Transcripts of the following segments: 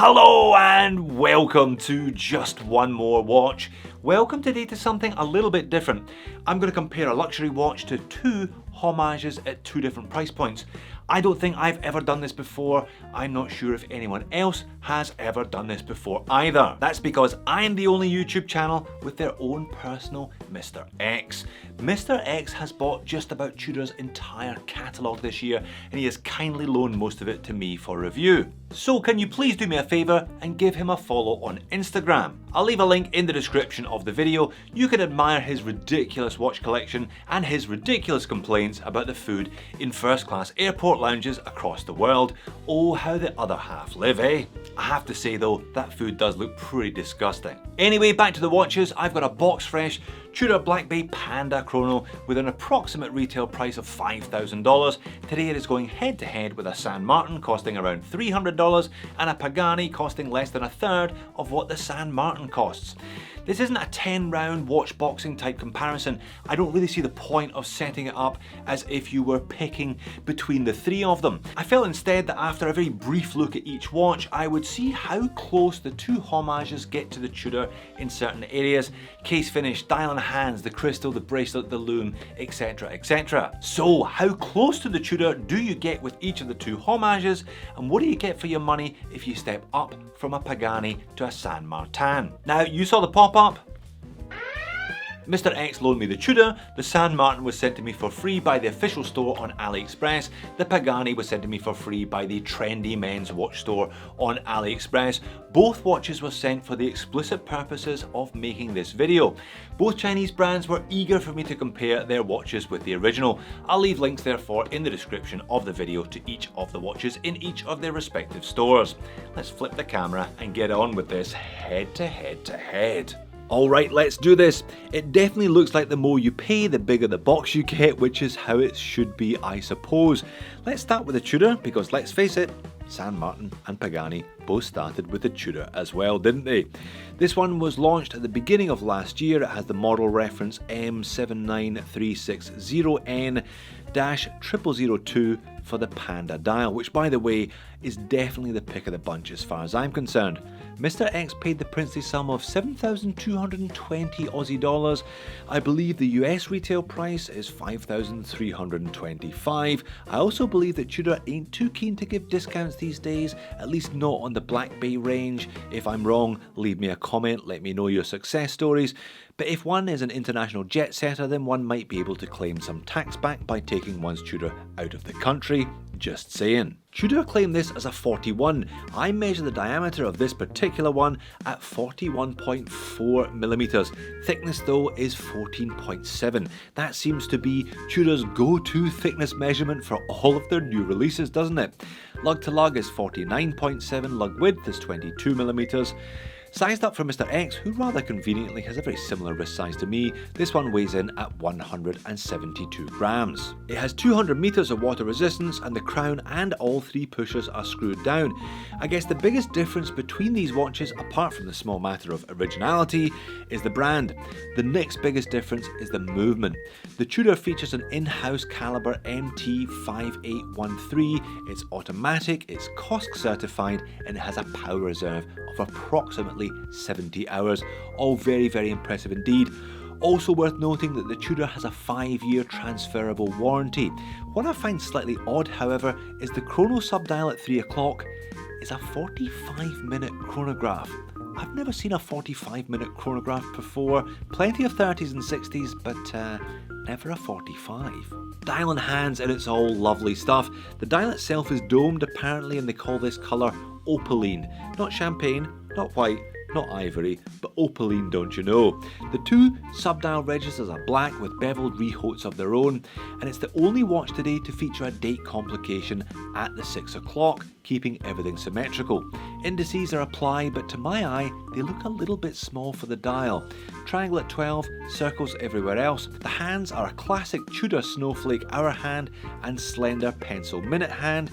Hello and welcome to Just One More Watch. Welcome today to something a little bit different. I'm going to compare a luxury watch to two homages at two different price points. I don't think I've ever done this before. I'm not sure if anyone else has ever done this before either. That's because I'm the only YouTube channel with their own personal Mr. X. Mr. X has bought just about Tudor's entire catalogue this year, and he has kindly loaned most of it to me for review. So can you please do me a favour and give him a follow on Instagram? I'll leave a link in the description of the video. You can admire his ridiculous watch collection and his ridiculous complaints about the food in first class airport lounges across the world. Oh, how the other half live, eh? I have to say though, that food does look pretty disgusting. Anyway, back to the watches. I've got a box fresh Tudor Black Bay Panda chrono with an approximate retail price of $5,000. Today it is going head to head with a San Martin costing around $300 and a Pagani costing less than a third of what the San Martin costs. This isn't a 10 round watch boxing type comparison. I don't really see the point of setting it up as if you were picking between the three of them. I felt instead that after a very brief look at each watch, I would see how close the two homages get to the Tudor in certain areas. Case finish, dial and hands, the crystal, the bracelet, the lume, etc, etc. So how close to the Tudor do you get with each of the two homages, and what do you get for your money if you step up from a Pagani to a San Martin? Now, you saw the pop-up. Mr. X loaned me the Tudor, the San Martin was sent to me for free by the official store on AliExpress, the Pagani was sent to me for free by the trendy men's watch store on AliExpress. Both watches were sent for the explicit purposes of making this video. Both Chinese brands were eager for me to compare their watches with the original. I'll leave links therefore in the description of the video to each of the watches in each of their respective stores. Let's flip the camera and get on with this head to head to head. Alright, let's do this. It definitely looks like the more you pay, the bigger the box you get, which is how it should be, I suppose. Let's start with the Tudor, because let's face it, San Martin and Pagani both started with the Tudor as well, didn't they? This one was launched at the beginning of last year. It has the model reference M79360N-0002 for the Panda dial, which by the way is definitely the pick of the bunch as far as I'm concerned. Mr. X paid the princely sum of 7,220 Aussie dollars. I believe the US retail price is 5,325. I also believe that Tudor ain't too keen to give discounts these days, at least not on the Black Bay range. If I'm wrong, leave me a comment, let me know your success stories. But if one is an international jet setter, then one might be able to claim some tax back by taking one's Tudor out of the country. Just saying. Tudor claim this as a 41. I measure the diameter of this particular one at 41.4 millimeters. Thickness though is 14.7. That seems to be Tudor's go-to thickness measurement for all of their new releases, doesn't it? Lug to lug is 49.7, lug width is 22 millimeters. Sized up for Mr. X, who rather conveniently has a very similar wrist size to me, this one weighs in at 172 grams. It has 200 meters of water resistance and the crown and all three pushers are screwed down. I guess the biggest difference between these watches, apart from the small matter of originality, is the brand. The next biggest difference is the movement. The Tudor features an in-house caliber MT5813, it's automatic, it's COSC certified, and it has a power reserve of approximately 70 hours. All very, very impressive indeed. Also worth noting that the Tudor has a 5-year transferable warranty. What I find slightly odd, however, is the chrono subdial at 3 o'clock is a 45-minute chronograph. I've never seen a 45-minute chronograph before. Plenty of 30s and 60s, but never a 45. Dial and hands, and it's all lovely stuff. The dial itself is domed apparently, and they call this colour opaline. Not champagne, not white, not ivory, but opaline, don't you know. The two subdial registers are black with beveled rehautes of their own, and it's the only watch today to feature a date complication at the 6 o'clock, keeping everything symmetrical. Indices are applied, but to my eye, they look a little bit small for the dial. Triangle at 12, circles everywhere else. The hands are a classic Tudor snowflake hour hand and slender pencil minute hand.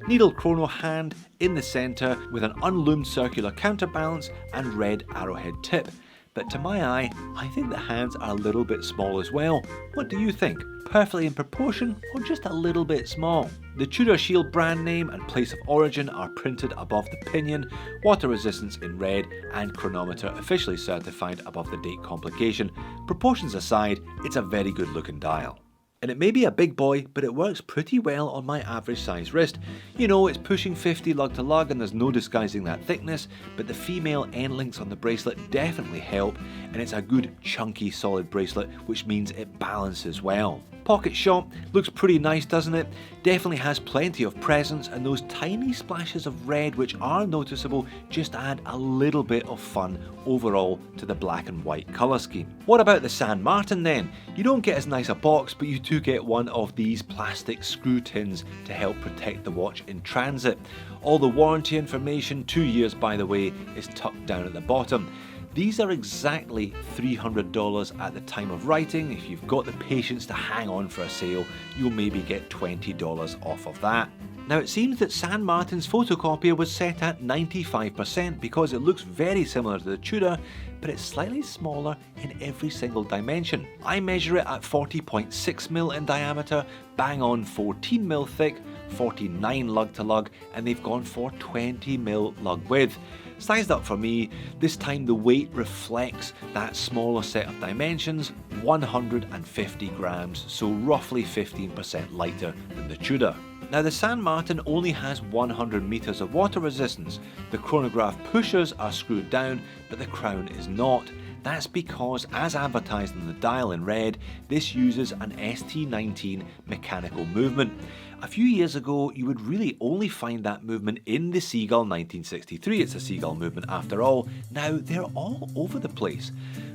Needle chrono hand in the centre with an unloomed circular counterbalance and red arrowhead tip. but to my eye, I think the hands are a little bit small as well. What do you think? Perfectly in proportion or just a little bit small? The Tudor shield brand name and place of origin are printed above the pinion, water resistance in red, and chronometer officially certified above the date complication. Proportions aside, it's a very good looking dial. And it may be a big boy, but it works pretty well on my average size wrist. You know, it's pushing 50 lug to lug and there's no disguising that thickness, but the female end links on the bracelet definitely help, and it's a good chunky solid bracelet, which means it balances well. Pocket shot looks pretty nice, doesn't it? Definitely has plenty of presence, and those tiny splashes of red which are noticeable just add a little bit of fun overall to the black and white colour scheme. What about the San Martin then? You don't get as nice a box, but you do get one of these plastic screw tins to help protect the watch in transit. All the warranty information, 2 years by the way, is tucked down at the bottom. These are exactly $300 at the time of writing. If you've got the patience to hang on for a sale, you'll maybe get $20 off of that. Now it seems that San Martin's photocopier was set at 95% because it looks very similar to the Tudor, but it's slightly smaller in every single dimension. I measure it at 40.6mm in diameter, bang on 14mm thick, 49 lug to lug, and they've gone for 20mm lug width. Sized up for me, this time the weight reflects that smaller set of dimensions, 150 grams, so roughly 15% lighter than the Tudor. Now the San Martin only has 100 meters of water resistance. The chronograph pushers are screwed down, but the crown is not. That's because, as advertised on the dial in red, this uses an ST19 mechanical movement. A few years ago, you would really only find that movement in the Seagull 1963. It's a Seagull movement after all. Now they're all over the place.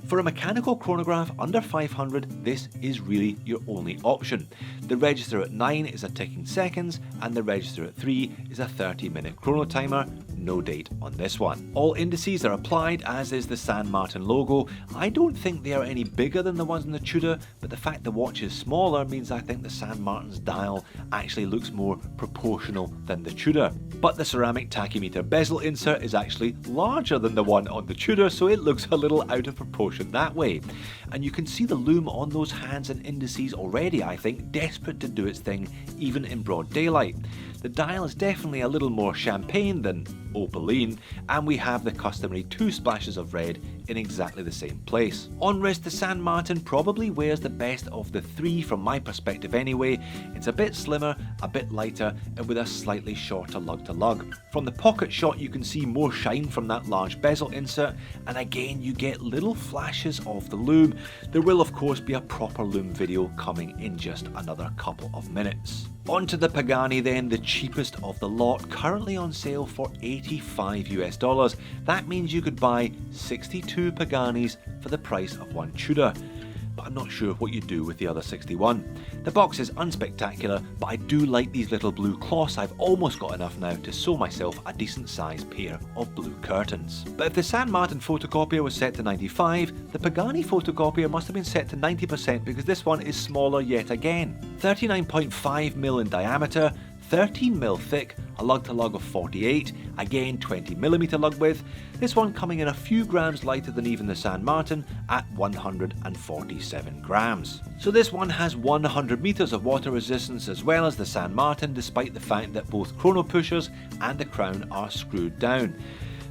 For a mechanical chronograph under 500, this is really your only option. The register at 9 is a ticking seconds, and the register at 3 is a 30-minute chrono timer. No date on this one. All indices are applied, as is the San Martin logo. I don't think they are any bigger than the ones in the Tudor, but the fact the watch is smaller means I think the San Martin's dial actually looks more proportional than the Tudor. But the ceramic tachymeter bezel insert is actually larger than the one on the Tudor, so it looks a little out of proportion that way. And you can see the lume on those hands and indices already, I think, desperate to do its thing even in broad daylight. The dial is definitely a little more champagne than opaline, and we have the customary 2 splashes of red in exactly the same place. On wrist, the San Martin probably wears the best of the 3 from my perspective anyway. It's a bit slimmer, a bit lighter, and with a slightly shorter lug to lug. From the pocket shot you can see more shine from that large bezel insert, and again you get little flashes of the lume. There will of course be a proper lume video coming in just another couple of minutes. On to the Pagani then, the cheapest of the lot, currently on sale for $85 US. That means you could buy 62 Paganis for the price of one Tudor. But I'm not sure what you do with the other 61. The box is unspectacular, but I do like these little blue cloths. I've almost got enough now to sew myself a decent sized pair of blue curtains. But if the San Martin photocopier was set to 95, the Pagani photocopier must have been set to 90% because this one is smaller yet again. 39.5mm in diameter, 13mm thick, a lug to lug of 48, again 20mm lug width. This one coming in a few grams lighter than even the San Martin at 147 grams. So this one has 100 meters of water resistance as well as the San Martin, despite the fact that both chrono pushers and the crown are screwed down.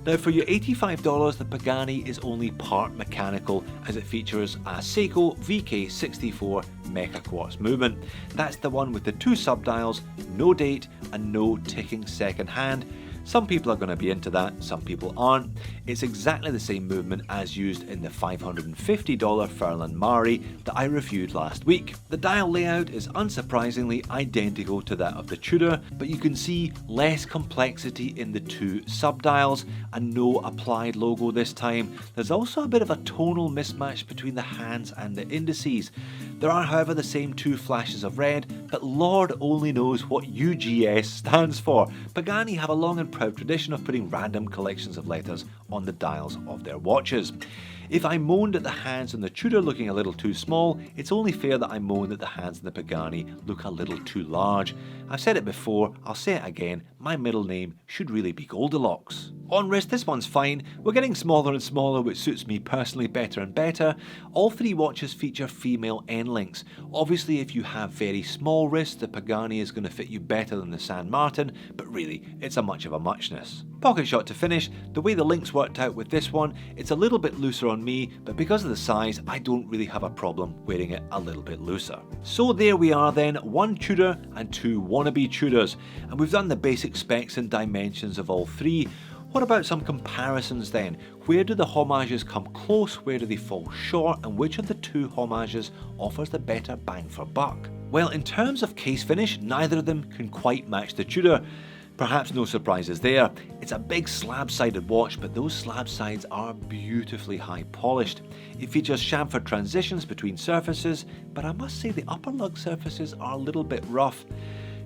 Now for your $85, the Pagani is only part mechanical, as it features a Seiko VK64 Mecha Quartz movement. That's the one with the 2 subdials, no date and no ticking second hand. Some people are going to be into that, some people aren't. It's exactly the same movement as used in the $550 Furlan Mari that I reviewed last week. The dial layout is unsurprisingly identical to that of the Tudor, but you can see less complexity in the 2 subdials and no applied logo this time. There's also a bit of a tonal mismatch between the hands and the indices. There are however the same 2 flashes of red, but Lord only knows what UGS stands for. Pagani have a long and proud tradition of putting random collections of letters on the dials of their watches. If I moaned at the hands on the Tudor looking a little too small, it's only fair that I moan that the hands on the Pagani look a little too large. I've said it before, I'll say it again, my middle name should really be Goldilocks. On wrist, this one's fine. We're getting smaller and smaller, which suits me personally better and better. All three watches feature female end links. Obviously, if you have very small wrists, the Pagani is going to fit you better than the San Martin, but really, it's a much of a muchness. Pocket shot to finish, the way the links worked out with this one, it's a little bit looser on me, but because of the size, I don't really have a problem wearing it a little bit looser. So there we are then, one Tudor and two wannabe Tudors, and we've done the basic specs and dimensions of all three. What about some comparisons then? Where do the Homages come close, where do they fall short, and which of the two Homages offers the better bang for buck? Well, in terms of case finish, neither of them can quite match the Tudor. Perhaps no surprises there. It's a big slab-sided watch, but those slab sides are beautifully high polished. It features chamfered transitions between surfaces, but I must say the upper lug surfaces are a little bit rough.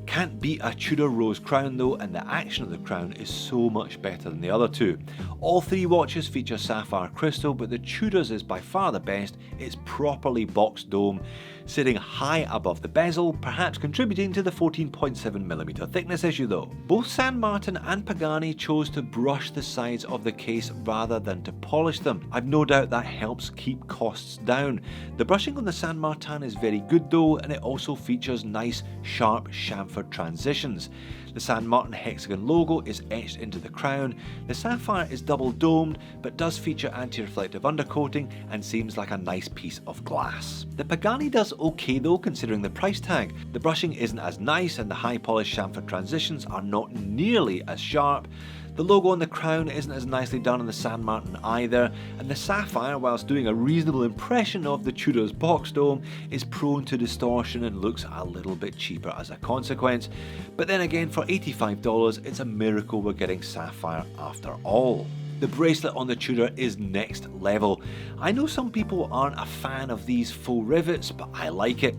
Can't beat a Tudor rose crown though, and the action of the crown is so much better than the other two. All three watches feature sapphire crystal, but the Tudor's is by far the best. It's properly boxed dome, sitting high above the bezel, perhaps contributing to the 14.7mm thickness issue though. Both San Martin and Pagani chose to brush the sides of the case rather than to polish them. I've no doubt that helps keep costs down. The brushing on the San Martin is very good though, and it also features nice sharp chamfered transitions. The San Martin hexagon logo is etched into the crown. The sapphire is double domed but does feature anti-reflective undercoating and seems like a nice piece of glass. The Pagani does okay though considering the price tag. The brushing isn't as nice and the high polished chamfered transitions are not nearly as sharp. The logo on the crown isn't as nicely done on the San Martin either, and the sapphire, whilst doing a reasonable impression of the Tudor's box dome, is prone to distortion and looks a little bit cheaper as a consequence. But then again, for $85, it's a miracle we're getting sapphire after all. The bracelet on the Tudor is next level. I know some people aren't a fan of these faux rivets, but I like it.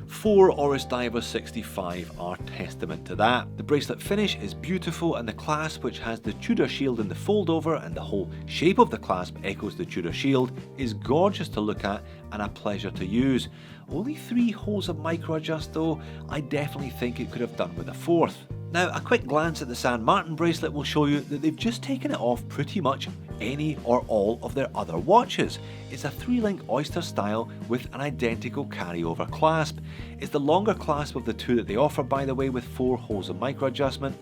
4 Oris Diver 65 are testament to that. The bracelet finish is beautiful, and the clasp, which has the Tudor shield in the fold over and the whole shape of the clasp echoes the Tudor shield, is gorgeous to look at and a pleasure to use. Only 3 holes of micro adjust though. I definitely think it could have done with a 4th. Now, a quick glance at the San Martin bracelet will show you that they've just taken it off pretty much any or all of their other watches. It's a 3-link oyster style with an identical carryover clasp. It's the longer clasp of the two that they offer, by the way, with 4 holes of micro adjustment.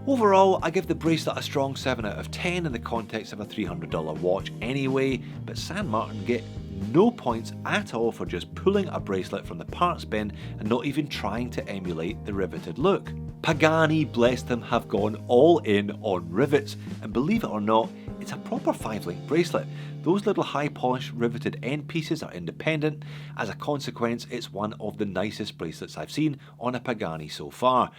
Overall, I give the bracelet a strong 7 out of 10 in the context of a $300 watch anyway, but San Martin get no points at all for just pulling a bracelet from the parts bin and not even trying to emulate the riveted look. Pagani, bless them, have gone all in on rivets, and believe it or not, it's a proper 5-link bracelet. Those little high polished riveted end pieces are independent. As a consequence, it's one of the nicest bracelets I've seen on a Pagani so far.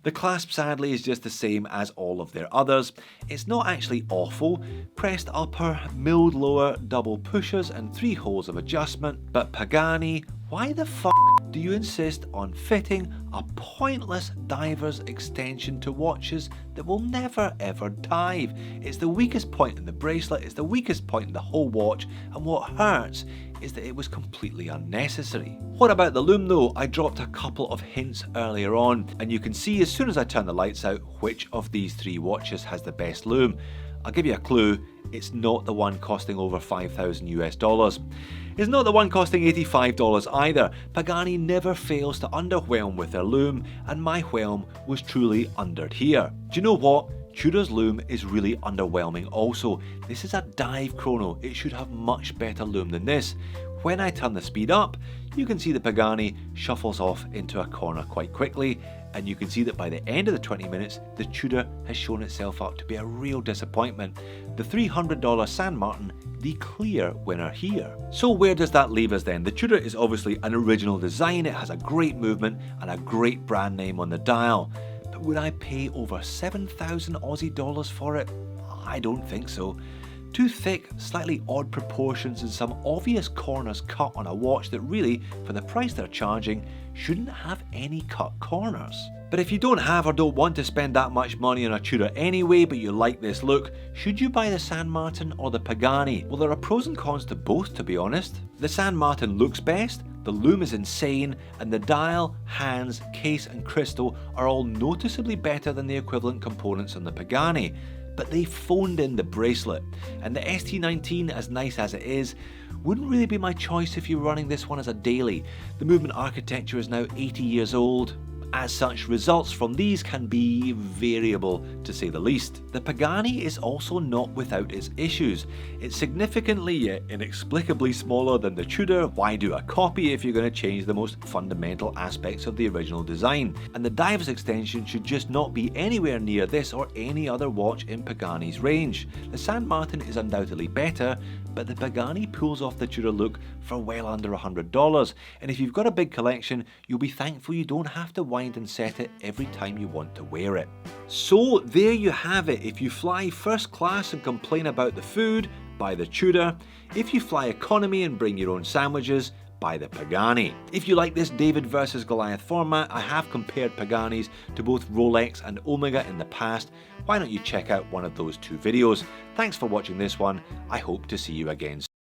The clasp sadly is just the same as all of their others. It's not actually awful. Pressed upper, milled lower, double pushers and 3 holes of adjustment. But Pagani, why the f*** do you insist on fitting a pointless diver's extension to watches that will never ever dive? It's the weakest point in the bracelet, it's the weakest point in the whole watch, and what hurts is that it was completely unnecessary. What about the lume though? I dropped a couple of hints earlier on, and you can see as soon as I turn the lights out which of these 3 watches has the best lume. I'll give you a clue, it's not the one costing over $5,000 US. It's not the one costing $85 either. Pagani never fails to underwhelm with their lume, and my whelm was truly undered here. Do you know what? Tudor's lume is really underwhelming also. This is a dive chrono, it should have much better lume than this. When I turn the speed up, you can see the Pagani shuffles off into a corner quite quickly, and you can see that by the end of the 20 minutes, the Tudor has shown itself up to be a real disappointment. The $300 San Martin, the clear winner here. So where does that leave us then? The Tudor is obviously an original design, it has a great movement and a great brand name on the dial. But would I pay over 7,000 Aussie dollars for it? I don't think so. Too thick, slightly odd proportions and some obvious corners cut on a watch that really, for the price they're charging, shouldn't have any cut corners. But if you don't have or don't want to spend that much money on a Tudor anyway, but you like this look, should you buy the San Martin or the Pagani? Well, there are pros and cons to both, to be honest. The San Martin looks best, the lume is insane, and the dial, hands, case and crystal are all noticeably better than the equivalent components on the Pagani. But they phoned in the bracelet, and the ST19, as nice as it is, wouldn't really be my choice if you were running this one as a daily. The movement architecture is now 80 years old. As such, results from these can be variable, to say the least. The Pagani is also not without its issues. It's significantly yet inexplicably smaller than the Tudor. Why do a copy if you're going to change the most fundamental aspects of the original design? And the divers extension should just not be anywhere near this or any other watch in Pagani's range. The San Martin is undoubtedly better, but the Pagani pulls off the Tudor look for well under $100, and if you've got a big collection, you'll be thankful you don't have to wind and set it every time you want to wear it. So there you have it. If you fly first class and complain about the food, buy the Tudor. If you fly economy and bring your own sandwiches, buy the Pagani. If you like this David versus Goliath format, I have compared Paganis to both Rolex and Omega in the past. Why don't you check out one of those two videos? Thanks for watching this one. I hope to see you again soon.